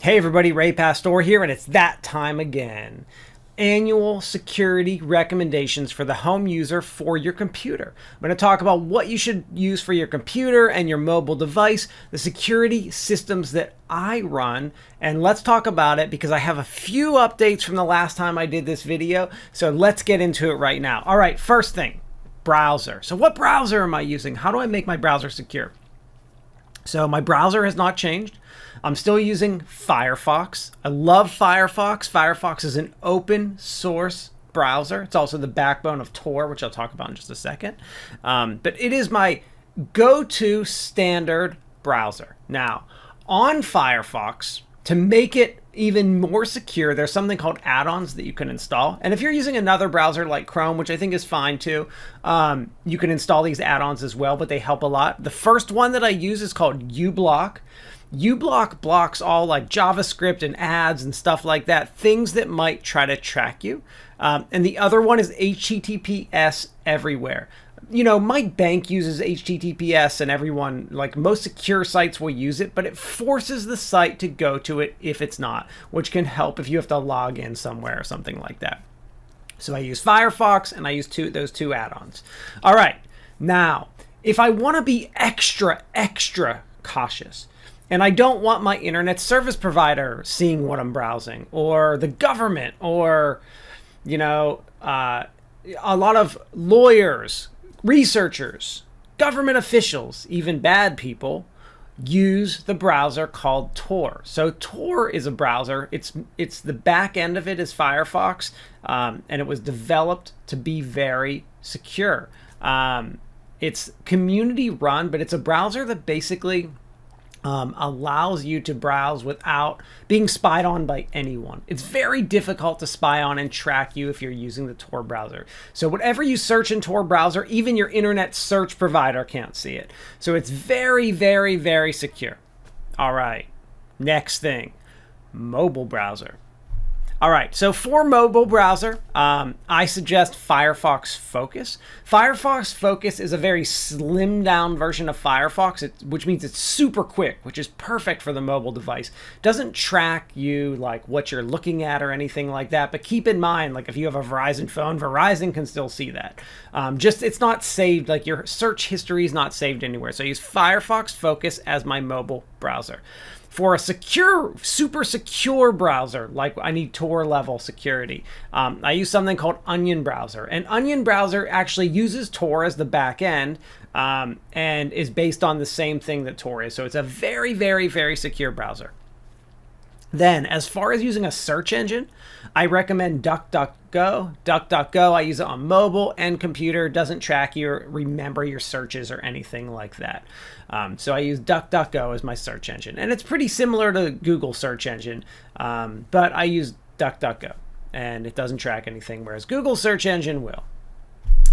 Hey everybody, Ray Pastor here, and it's that time again. Annual security recommendations for the home user for your computer. I'm going to talk about what you should use for your computer and your mobile device, the security systems that I run, and let's talk about it because I have a few updates from the last time I did this video, so let's get into it right now. All right, first thing, browser. So what browser am I using? How do I make my browser secure? So my browser has not changed. I'm still using Firefox. I love Firefox. Firefox is an open source browser. It's also the backbone of Tor, which I'll talk about in just a second. But it is my go-to standard browser. Now, on Firefox, to make it even more secure, there's something called add-ons that you can install. And if you're using another browser like Chrome, which I think is fine too, you can install these add-ons as well, but they help a lot. The first one that I use is called uBlock. uBlock blocks all like JavaScript and ads and stuff like that, things that might try to track you. And the other one is HTTPS everywhere. You know, my bank uses HTTPS and everyone, like most secure sites will use it, but it forces the site to go to it if it's not, which can help if you have to log in somewhere or something like that. So I use Firefox and I use those two add-ons. All right, now, if I want to be extra cautious, and I don't want my internet service provider seeing what I'm browsing, or the government, or, you know, a lot of lawyers, researchers, government officials, even bad people, use the browser called Tor. So Tor is a browser. It's the back end of it is Firefox, and it was developed to be very secure. It's community run, but it's a browser that basically allows you to browse without being spied on by anyone. It's very difficult to spy on and track you if you're using the Tor browser. So whatever you search in Tor browser, even your internet search provider can't see it. So it's very secure. All right, next thing, mobile browser. All right, so for mobile browser, I suggest Firefox Focus. Firefox Focus is a very slimmed down version of Firefox, which means it's super quick, which is perfect for the mobile device. Doesn't track you like what you're looking at or anything like that, but keep in mind, like if you have a Verizon phone, Verizon can still see that. It's not saved, like your search history is not saved anywhere. So I use Firefox Focus as my mobile browser. For a secure, super secure browser, like I need Tor level security, I use something called Onion Browser. And Onion Browser actually uses Tor as the back end and is based on the same thing that Tor is. So it's a very secure browser. Then, as far as using a search engine, I recommend DuckDuckGo. DuckDuckGo, I use it on mobile and computer. Doesn't track you or remember your searches or anything like that. So I use DuckDuckGo as my search engine. And it's pretty similar to Google search engine, but I use DuckDuckGo. And it doesn't track anything, whereas Google search engine will.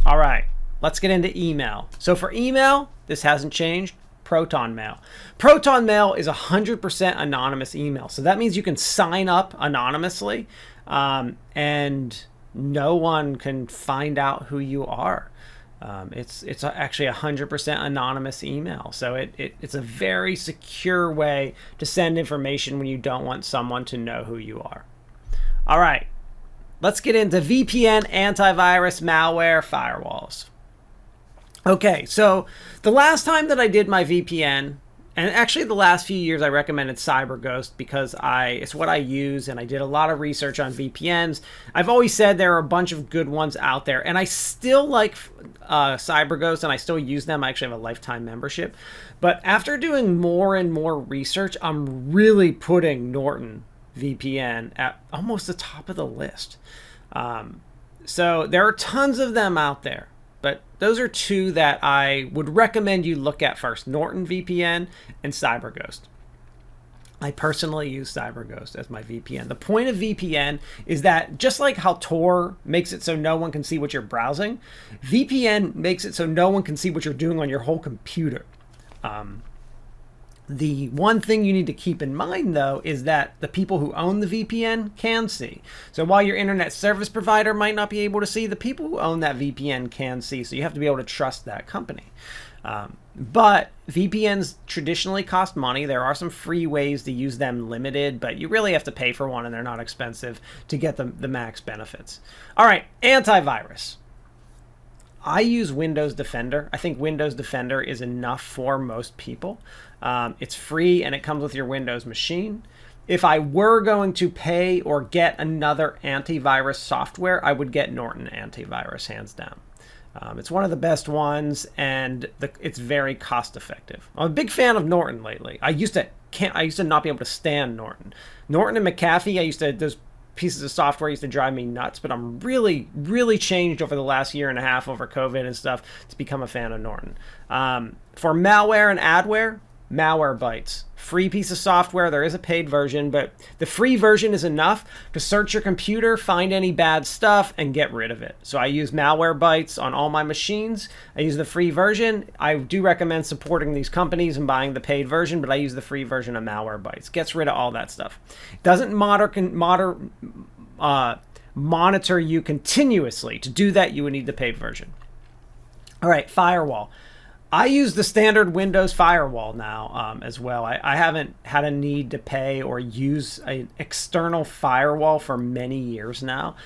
All right, let's get into email. So for email, this hasn't changed. Proton Mail. Proton Mail is 100% anonymous email. So that means you can sign up anonymously and no one can find out who you are. It's actually 100% anonymous email. So it's a very secure way to send information when you don't want someone to know who you are. All right, let's get into VPN, antivirus, malware, firewalls. Okay, so the last time that I did my VPN, and actually the last few years I recommended CyberGhost because it's what I use and I did a lot of research on VPNs. I've always said there are a bunch of good ones out there and I still like CyberGhost and I still use them. I actually have a lifetime membership. But after doing more and more research, I'm really putting Norton VPN at almost the top of the list. So there are tons of them out there. But those are two that I would recommend you look at first, Norton VPN and CyberGhost. I personally use CyberGhost as my VPN. The point of VPN is that just like how Tor makes it so no one can see what you're browsing, VPN makes it so no one can see what you're doing on your whole computer. The one thing you need to keep in mind, though, is that the people who own the VPN can see. So while your internet service provider might not be able to see, the people who own that VPN can see. So you have to be able to trust that company. But VPNs traditionally cost money. There are some free ways to use them limited, but you really have to pay for one, and they're not expensive to get the max benefits. All right, antivirus. I use Windows Defender. I think Windows Defender is enough for most people. It's free and it comes with your Windows machine. If I were going to pay or get another antivirus software, I would get Norton Antivirus, hands down. It's one of the best ones, and it's very cost effective. I'm a big fan of Norton lately. I used to not be able to stand Norton. Norton and McAfee, those pieces of software used to drive me nuts, but I'm really, really changed over the last year and a half over COVID and stuff to become a fan of Norton. For malware and adware, Malwarebytes. Free piece of software. There is a paid version, but the free version is enough to search your computer, find any bad stuff, and get rid of it. So I use Malwarebytes on all my machines. I use the free version. I do recommend supporting these companies and buying the paid version, but I use the free version of Malwarebytes. Gets rid of all that stuff. Doesn't monitor you continuously. To do that, you would need the paid version. All right, Firewall. I use the standard Windows firewall now as well. I haven't had a need to pay or use an external firewall for many years now.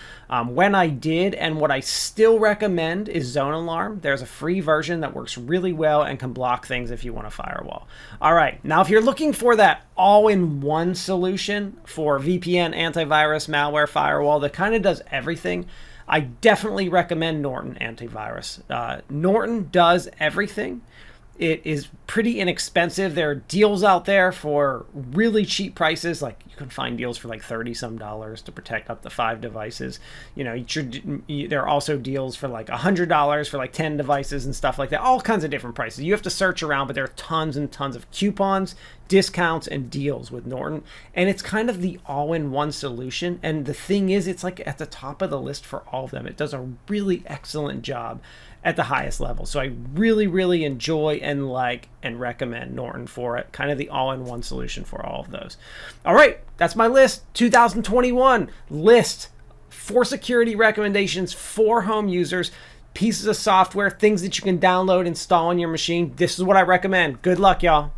When I did, and what I still recommend, is Zone Alarm. There's a free version that works really well and can block things if you want a firewall. All right, now if you're looking for that all-in-one solution for VPN, antivirus, malware, firewall that kind of does everything, I definitely recommend Norton Antivirus. Norton does everything. It is pretty inexpensive. There are deals out there for really cheap prices. Like you can find deals for like $30 some to protect up to 5 devices. You know, there are also deals for like $100 for like 10 devices and stuff like that. All kinds of different prices. You have to search around, but there are tons and tons of coupons, discounts, and deals with Norton. And it's kind of the all-in-one solution. And the thing is, it's like at the top of the list for all of them. It does a really excellent job at the highest level. So I really, really enjoy and like and recommend Norton for it. Kind of the all-in-one solution for all of those. All right, that's my list. 2021 list for security recommendations for home users, pieces of software, things that you can download, install on your machine. This is what I recommend. Good luck, y'all.